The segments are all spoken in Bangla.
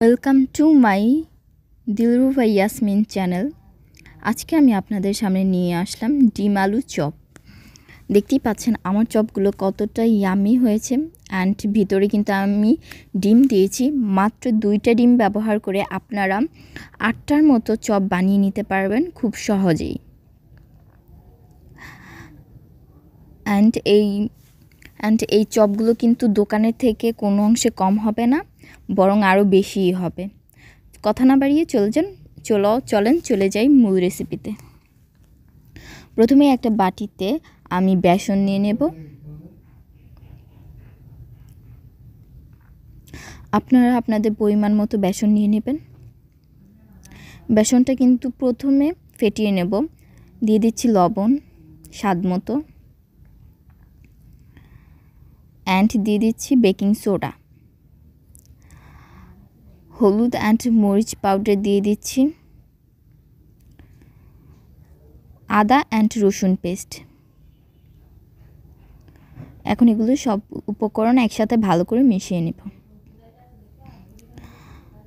Welcome to my Dilruba Yasmin channel. আজকে আমি আপনাদের সামনে নিয়ে আসলাম ডিম আলু চপ। দেখতেই পাচ্ছেন আমার চপগুলো কতটা ইয়ামি হয়েছে। অ্যান্ড ভিতরে কিন্তু আমি ডিম দিয়েছি। মাত্র 2টা ডিম ব্যবহার করে আপনারা 8টার মতো চপ বানিয়ে নিতে পারবেন খুব সহজেই। অ্যান্ড এই চপগুলো কিন্তু দোকানের থেকে কোনো অংশে কম হবে না, বরং আরও বেশিই হবে। কথা না বাড়িয়ে চলেন চলে যাই মূল রেসিপিতে। প্রথমে একটা বাটিতে আমি বেসন নিয়ে নেব। আপনারা আপনাদের পরিমাণ মতো বেসন নিয়ে নেবেন। বেসনটা কিন্তু প্রথমে ফেটিয়ে নেব। দিয়ে দিচ্ছি লবণ স্বাদ মতো, অ্যান্ড দিয়ে দিচ্ছি বেকিং সোডা, হলুদ অ্যান্ড মরিচ পাউডার দিয়ে দিচ্ছি, আদা অ্যান্ড রসুন পেস্ট। এখন এগুলো সব উপকরণ একসাথে ভালো করে মিশিয়ে নেব।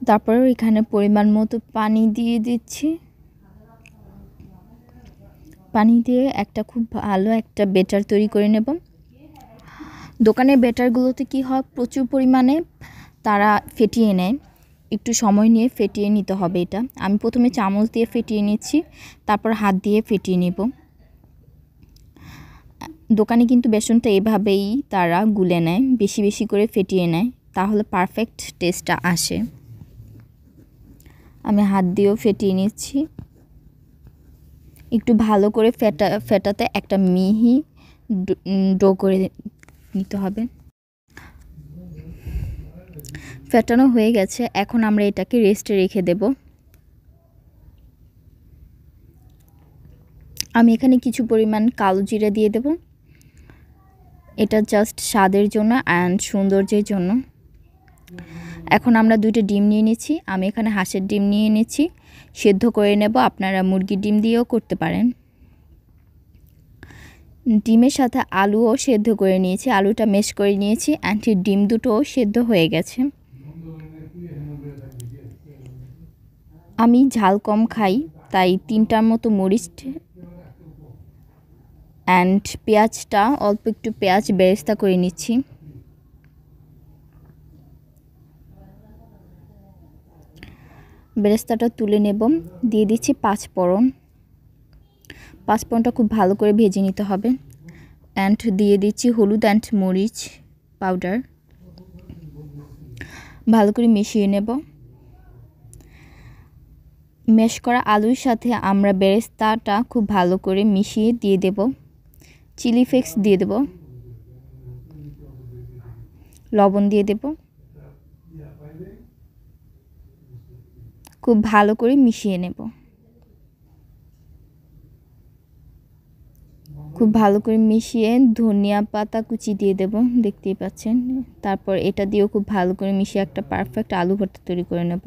তারপর এখানে পরিমাণ মতো পানি দিয়ে দিচ্ছি। পানি দিয়ে খুব ভালো একটা ব্যাটার তৈরি করে নেব। দোকানের ব্যাটারগুলোতে কি হয়, প্রচুর পরিমাণে তারা ফেটিয়ে নেয়। একটু সময় নিয়ে ফেটিয়ে নিতে হবে। এটা আমি প্রথমে চামচ দিয়ে ফেটিয়ে নিচ্ছি, তারপর হাত দিয়ে ফেটিয়ে নেব। দোকানে কিন্তু বেসনটা এভাবেই তারা গুলে নেয়, বেশি বেশি করে ফেটিয়ে নেয়, তাহলে পারফেক্ট টেস্টটা আসে। আমি হাত দিয়েও ফেটিয়ে নিচ্ছি। একটু ভালো করে ফেটাতে একটা মিহি ডো করে নিতে হবে। ফেটানো হয়ে গেছে, এখন আমরা এটাকে রেস্টে রেখে দেব। আমি এখানে কিছু পরিমাণ কালো জিরা দিয়ে দেব। এটা জাস্ট স্বাদের জন্য অ্যান্ড সৌন্দর্যের জন্য। এখন আমরা 2টা ডিম নিয়ে নিচ্ছি। আমি এখানে হাঁসের ডিম নিয়ে নিচ্ছি, সেদ্ধ করে নেব। আপনারা মুরগির ডিম দিয়েও করতে পারেন। ডিমের সাথে আলুও সেদ্ধ করে নিয়েছি, আলুটা মেশ করে নিয়েছি, অ্যান্ড ডিম দুটোও সেদ্ধ হয়ে গেছে। আমি ঝাল কম খাই, তাই 3টার মতো মরিচ অ্যান্ড পেঁয়াজটা অল্প একটু পেঁয়াজ বেরেস্তা করে নিচ্ছি। বেরেস্তাটা তুলে নেব। দিয়ে দিচ্ছি 5 ফোড়ন। 5 ফোড়নটা খুব ভালো করে ভেজে নিতে হবে। অ্যান্ড দিয়ে দিচ্ছি হলুদ অ্যান্ড মরিচ পাউডার। ভালো করে মিশিয়ে নেব। ম্যাশ করা আলুর সাথে আমরা বেরেস্তাটা খুব ভালো করে মিশিয়ে দিয়ে দেব। চিলি ফ্লেক্স দিয়ে দেব, লবণ দিয়ে দেব। খুব ভালো করে মিশিয়ে নেব। খুব ভালো করে মিশিয়ে ধনিয়া পাতা কুচি দিয়ে দেব, দেখতেই পাচ্ছেন। তারপর এটা দিয়েও খুব ভালো করে মিশিয়ে একটা পারফেক্ট আলু ভর্তা তৈরি করে নেব।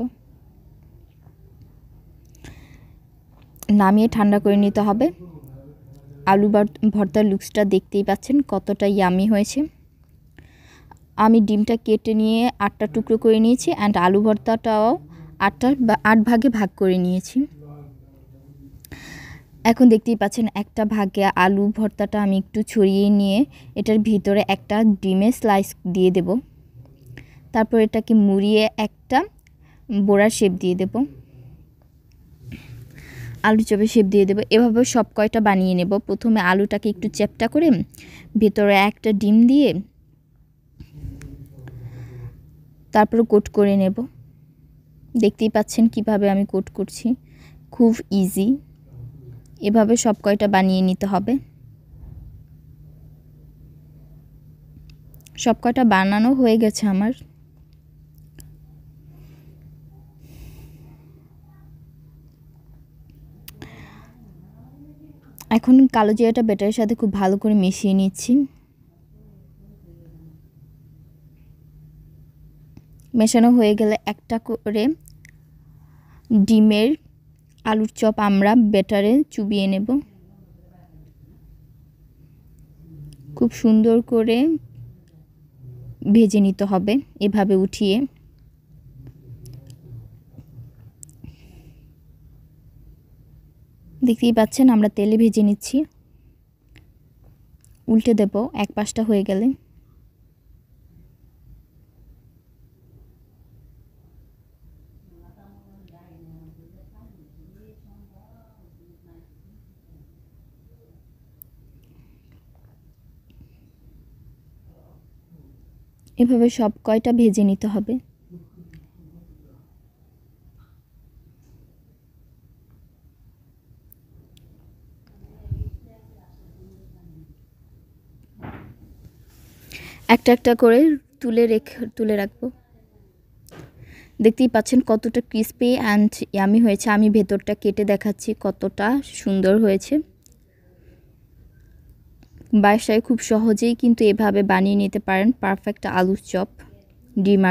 নামিয়ে ঠান্ডা করে নিতে হবে। আলু ভর্তার লুকসটা দেখতেই পাচ্ছেন কতটা ইয়ামি হয়েছে। আমি ডিমটা কেটে নিয়ে 8টা টুকরো করে নিয়েছি, অ্যান্ড আলু ভর্তাটাও 8 ভাগে ভাগ করে নিয়েছি। এখন দেখতেই পাচ্ছেন একটা ভাগে আলু ভর্তাটা আমি একটু ছড়িয়ে নিয়ে এটার ভিতরে একটা ডিমের স্লাইস দিয়ে দেব। তারপর এটাকে মুড়িয়ে একটা বোড়ার শেপ দিয়ে দেব, আলু চপের শেপ দিয়ে দেব। এভাবে সব কয়টা বানিয়ে নেব। প্রথমে আলুটাকে একটু চ্যাপ্টা করে ভেতরে একটা ডিম দিয়ে তারপর কোট করে নেব। দেখতেই পাচ্ছেন কিভাবে আমি কোট করছি, খুব ইজি। এভাবে সব কয়টা বানিয়ে নিতে হবে। সব কয়টা বানানো হয়ে গেছে আমার। এখন কালো জিরাটা ব্যাটারের সাথে খুব ভালো করে মিশিয়ে নিচ্ছি। মেশানো হয়ে গেলে একটা করে ডিমের আলুর চপ আমরা ব্যাটারে চুবিয়ে নেব। খুব সুন্দর করে ভেজে নিতে হবে এভাবে উঠিয়ে। দেখতেই পাচ্ছেন আমরা তেলে ভেজে নিচ্ছি। উল্টে দেব এক পাশটা হয়ে গেলে। এভাবে সব কয়টা ভেজে নিতে হবে। একটা একটা করে তুলে রাখবো। দেখতেই পাচ্ছেন কতটা ক্রিস্পি অ্যান্ড ইয়ামি হয়েছে। আমি ভেতরটা কেটে দেখাচ্ছি কতটা সুন্দর হয়েছে। বাসায় খুব সহজেই কিন্তু এভাবে বানিয়ে নিতে পারেন পারফেক্ট আলুর চপ। ডিম